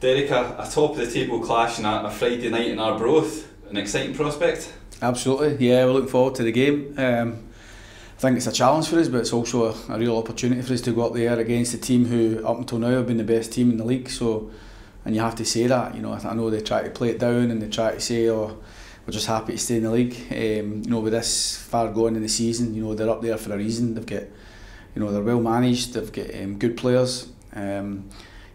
Derek, a top of the table clash on a Friday night in Arbroath, an exciting prospect? Absolutely, yeah, we're looking forward to the game. I think it's a challenge for us, but it's also a real opportunity for us to go up there against a team who up until now have been the best team in the league. So, and you have to say that, you know, I know they try to play it down and they try to say, oh, we're just happy to stay in the league. You know, with this far going in the season, you know, they're up there for a reason. They've got, you know, they're well managed, they've got good players.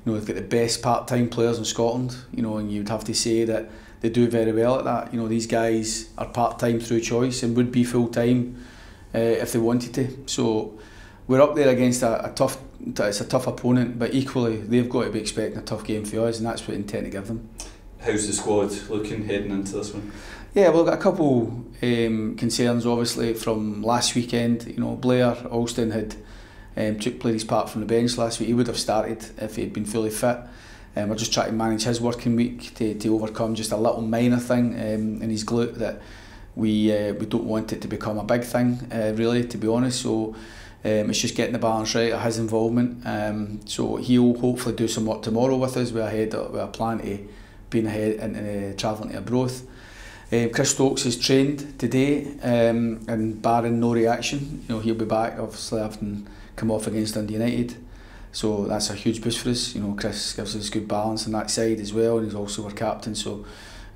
You know, they've got the best part-time players in Scotland, you know, and you'd have to say that they do very well at that. You know, these guys are part-time through choice and would be full-time if they wanted to. So we're up there against it's a tough opponent, but equally they've got to be expecting a tough game for us, and that's what we intend to give them. How's the squad looking heading into this one? Yeah, well, we've got a couple concerns obviously from last weekend. You know, Blair Alston had played his part from the bench last week. He would have started if he had been fully fit. We're just trying to manage his working week to overcome just a little minor thing in his glute that we don't want it to become a big thing, really, to be honest. So it's just getting the balance right of his involvement. So he'll hopefully do some work tomorrow with us. We're a plan to being ahead and travelling to Arbroath. Chris Stokes is trained today, and barring no reaction, you know, he'll be back. Obviously, having come off against Dundee United, so that's a huge boost for us. You know, Chris gives us good balance on that side as well, and he's also our captain, so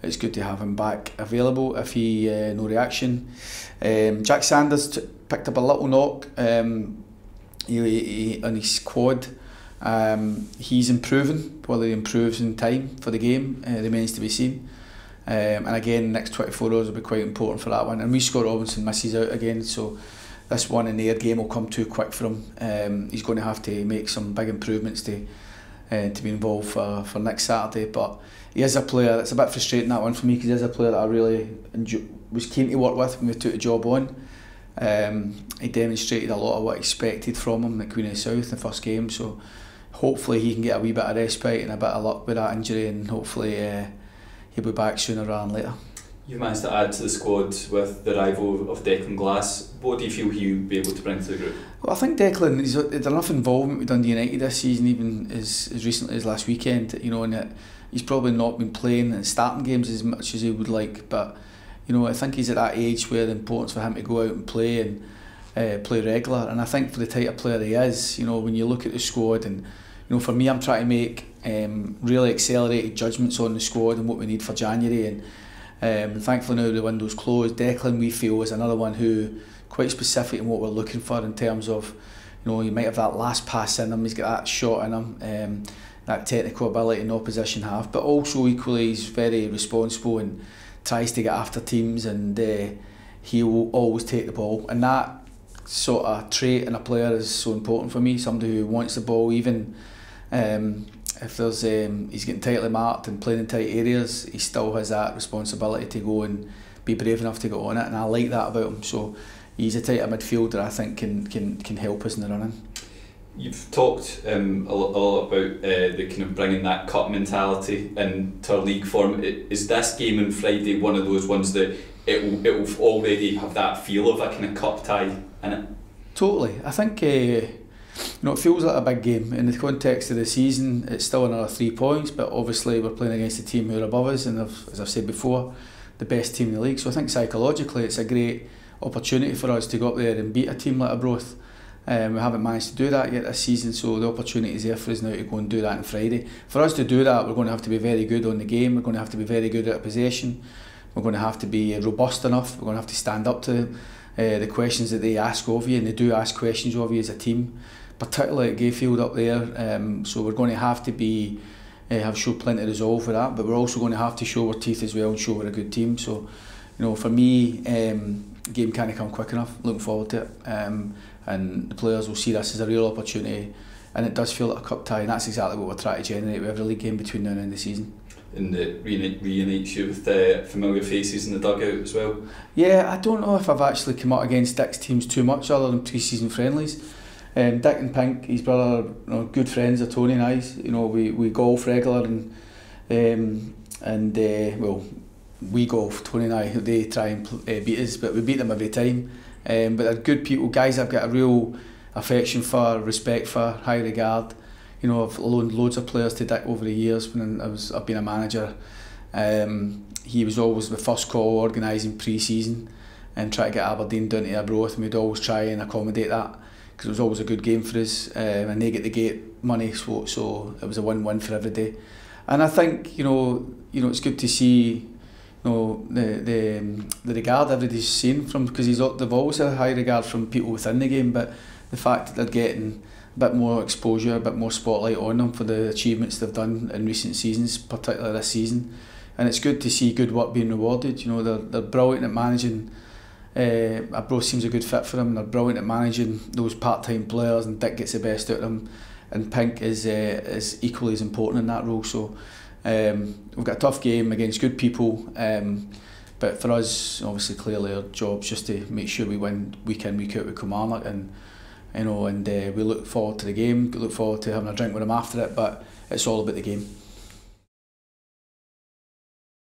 it's good to have him back available if he no reaction. Jack Sanders picked up a little knock he on his quad. He's improving. Whether he improves in time for the game remains to be seen. And again, the next 24 hours will be quite important for that one. And Scott Robinson misses out again, so this one in the air game will come too quick for him. He's going to have to make some big improvements to be involved for next Saturday. But he is a player. It's a bit frustrating, that one for me, because he is a player that I really was keen to work with when we took the job on. He demonstrated a lot of what I expected from him at Queen of the South in the first game. So hopefully he can get a wee bit of respite and a bit of luck with that injury, and hopefully he'll be back sooner rather than later. You've managed to add to the squad with the arrival of Declan Glass. What do you feel he'll be able to bring to the group? Well, I think Declan, he's had enough involvement with Dundee United this season, even as recently as last weekend, you know, and that he's probably not been playing and starting games as much as he would like, but you know, I think he's at that age where the importance for him to go out and play play regular. And I think for the type of player he is, you know, when you look at the squad, and you know, for me, I'm trying to make really accelerated judgments on the squad and what we need for January. And thankfully now the window's closed. Declan, we feel, is another one who quite specific in what we're looking for in terms of, you know, he might have that last pass in him, he's got that shot in him, that technical ability in opposition half, but also equally he's very responsible and tries to get after teams, and he will always take the ball, and that sort of trait in a player is so important for me. Somebody who wants the ball, even if there's he's getting tightly marked and playing in tight areas, he still has that responsibility to go and be brave enough to go on it, and I like that about him. So he's a type of midfielder I think can help us in the running. You've talked a lot about the kind of bringing that cup mentality into our league form. Is this game on Friday one of those ones that it will already have that feel of a kind of cup tie in it? Totally. I think you know, it feels like a big game in the context of the season. It's still another 3 points, but obviously we're playing against a team who are above us, and as I've said before, the best team in the league. So I think psychologically it's a great opportunity for us to go up there and beat a team like Arbroath. We haven't managed to do that yet this season, so the opportunity is there for us now to go and do that on Friday. For us to do that, we're going to have to be very good on the game, we're going to have to be very good at possession, we're going to have to be robust enough, we're going to have to stand up to the questions that they ask of you, and they do ask questions of you as a team, particularly at Gayfield up there. So we're going to have to have show plenty of resolve for that, but we're also going to have to show our teeth as well and show we're a good team. So, you know, for me, game can't come quick enough. Looking forward to it, and the players will see this as a real opportunity, and it does feel like a cup tie, and that's exactly what we're trying to generate with every league game between now and the end of the season. And it reunites you with familiar faces in the dugout as well? Yeah, I don't know if I've actually come up against Dick's teams too much other than pre-season friendlies. Dick and Pink, his brother, you know, good friends of Tony and I. You know, we golf regular, and well, we golf. Tony and I, they try and beat us, but we beat them every time. But they're good people, guys I've got a real affection for, respect for, high regard. You know, I've loaned loads of players to Dick over the years when I've been a manager. He was always the first call organising pre-season and try to get Aberdeen down to Arbroath, and we'd always try and accommodate that because it was always a good game for us, and they get the gate money, so it was a win-win for everybody. And I think you know it's good to see the regard everybody's seen from, because they've always had a high regard from people within the game, but the fact that they're getting a bit more exposure, a bit more spotlight on them for the achievements they've done in recent seasons, particularly this season. And it's good to see good work being rewarded. You know, they're brilliant at managing. Arbroath seems a good fit for them. They're brilliant at managing those part-time players, and Dick gets the best out of them. And Pink is equally as important in that role. So we've got a tough game against good people. But for us, obviously, clearly our job's just to make sure we win week in, week out with Kilmarnock, and we look forward to the game. We look forward to having a drink with them after it. But it's all about the game.